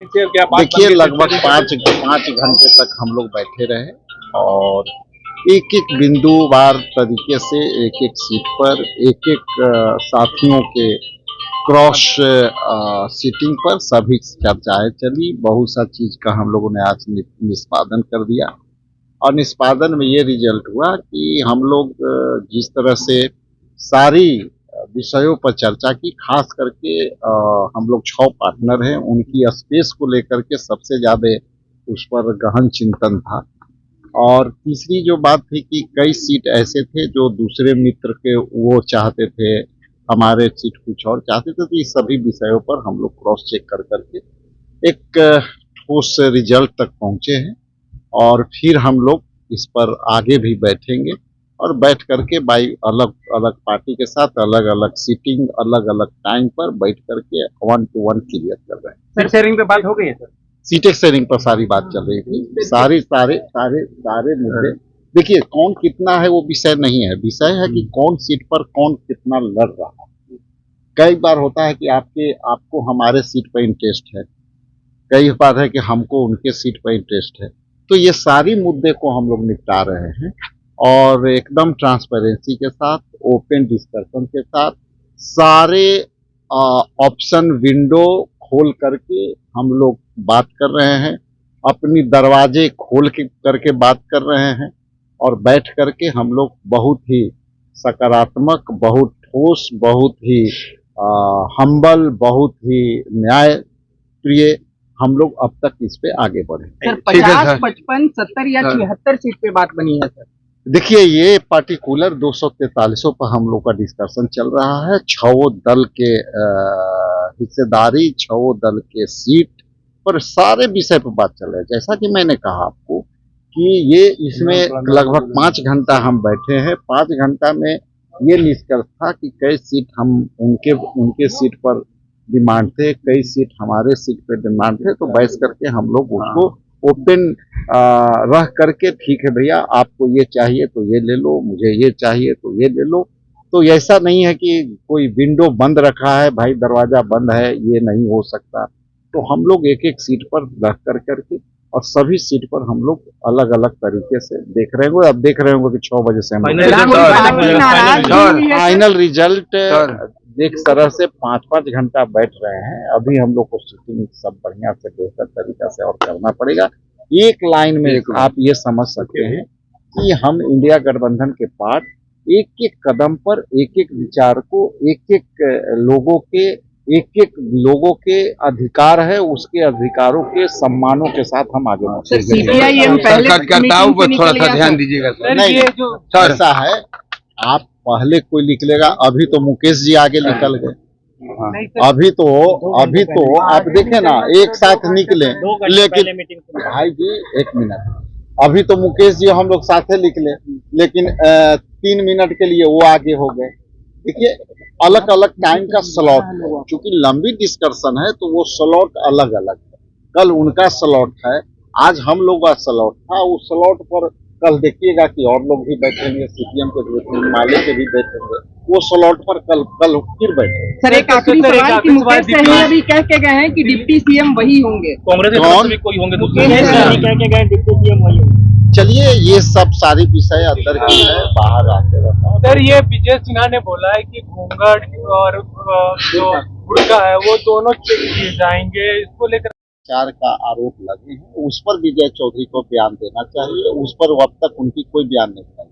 देखिए लगभग पाँच घंटे तक हम लोग बैठे रहे और एक एक बिंदुवार तरीके से एक एक सीट पर एक एक साथियों के क्रॉस सीटिंग पर सभी चर्चाएं चली। बहुत सा चीज का हम लोगों ने आज निष्पादन कर दिया और निष्पादन में ये रिजल्ट हुआ कि हम लोग जिस तरह से सारी विषयों पर चर्चा की, खास करके हम लोग 6 पार्टनर हैं, उनकी स्पेस को लेकर के सबसे ज्यादा उस पर गहन चिंतन था। और तीसरी जो बात थी कि कई सीट ऐसे थे जो दूसरे मित्र के वो चाहते थे, हमारे सीट कुछ और चाहते थे, तो इस सभी विषयों पर हम लोग क्रॉस चेक कर करके एक ठोस रिजल्ट तक पहुंचे हैं और फिर हम लोग इस पर आगे भी बैठेंगे और बैठ करके बाई अलग अलग पार्टी के साथ अलग अलग सीटिंग अलग अलग टाइम पर बैठ करके 1 to 1 क्लियर कर रहे हैं। सर शेयरिंग पे बात हो गई है सर? सीटें शेयरिंग पर सारी बात चल रही थी। सारे मुद्दे, देखिए कौन कितना है वो विषय नहीं है, विषय है कि कौन सीट पर कौन कितना लड़ रहा है। कई बार होता है कि आपको हमारे सीट पर इंटरेस्ट है, कई बार है कि हमको उनके सीट पर इंटरेस्ट है, तो ये सारी मुद्दे को हम लोग निपटा रहे हैं और एकदम ट्रांसपेरेंसी के साथ, ओपन डिस्कशन के साथ, सारे ऑप्शन विंडो खोल करके हम लोग बात कर रहे हैं, अपनी दरवाजे खोल के करके बात कर रहे हैं और बैठ करके हम लोग बहुत ही सकारात्मक, बहुत ठोस, बहुत ही हम्बल, बहुत ही न्याय प्रिय हम लोग अब तक इस पे आगे बढ़े। सर 50, 55, 70 या 76 सीट पे बात बनी है सर? देखिए ये पार्टिकुलर 243 पर हम लोग का डिस्कशन चल रहा है। 6 दल के हिस्सेदारी, 6 दल के सीट पर सारे विषय पर बात चल रहा है। जैसा कि मैंने कहा आपको कि ये इसमें लगभग 5 घंटा हम बैठे हैं। 5 घंटा में ये निष्कर्ष था कि कई सीट हम उनके सीट पर डिमांड थे, कई सीट हमारे सीट पे डिमांड थे, तो बैठ करके हम लोग उसको ओपन रह करके, ठीक है भैया आपको ये चाहिए तो ये ले लो, मुझे ये चाहिए तो ये ले लो। तो ऐसा नहीं है कि कोई विंडो बंद रखा है, भाई दरवाजा बंद है ये नहीं हो सकता। तो हम लोग एक एक सीट पर रह कर करके और सभी सीट पर हम लोग अलग अलग तरीके से देख रहे होंगे। अब देख रहे होंगे कि 6 बजे से फाइनल रिजल्ट एक तरह से 5-5 घंटा बैठ रहे हैं। अभी हम लोग को शूटिंग सब बढ़िया से बेहतर तरीका से और करना पड़ेगा। एक लाइन में आप ये समझ सकते हैं कि हम इंडिया गठबंधन के पार्ट एक एक कदम पर एक एक विचार को, एक एक लोगों के अधिकार है, उसके अधिकारों के सम्मानों के साथ हम आगे कार्यकर्ताओं पर थोड़ा सा ध्यान दीजिएगा सर। नहीं ऐसा है, आप पहले कोई लिख लेगा, अभी तो मुकेश जी आगे निकल गए, अभी तो आप देखें ना एक साथ निकले, लेकिन भाई जी 1 मिनट, अभी तो मुकेश जी हम लोग साथे निकले, लेकिन 3 मिनट के लिए वो आगे हो गए। देखिए अलग अलग टाइम का स्लॉट, चूंकि लंबी डिस्कशन है तो वो स्लॉट अलग अलग है। कल उनका स्लॉट है, आज हम लोग का स्लॉट था। उस स्लॉट पर कल देखिएगा कि और लोग भी बैठेंगे, सीपीएम के बैठेंगे, माले के भी बैठेंगे, वो स्लॉट पर कल फिर बैठे। सर एक आखिरी सवाल कि मुकेश सहनी अभी कह के गए हैं कि डिप्टी सीएम वही होंगे, कांग्रेस भी कोई होंगे, कह के गए डिप्टी सीएम वही होंगे। चलिए ये सब सारी विषय अंदर की है, बाहर आते रहता है। सर ये विजय सिन्हा ने बोला है कि घूंघट और जो बुर्का है वो दोनों चेक किए जाएंगे, इसको लेकर चार का आरोप लगे हैं, उस पर विजय चौधरी को बयान देना चाहिए। उस पर अब तक उनकी कोई बयान नहीं है।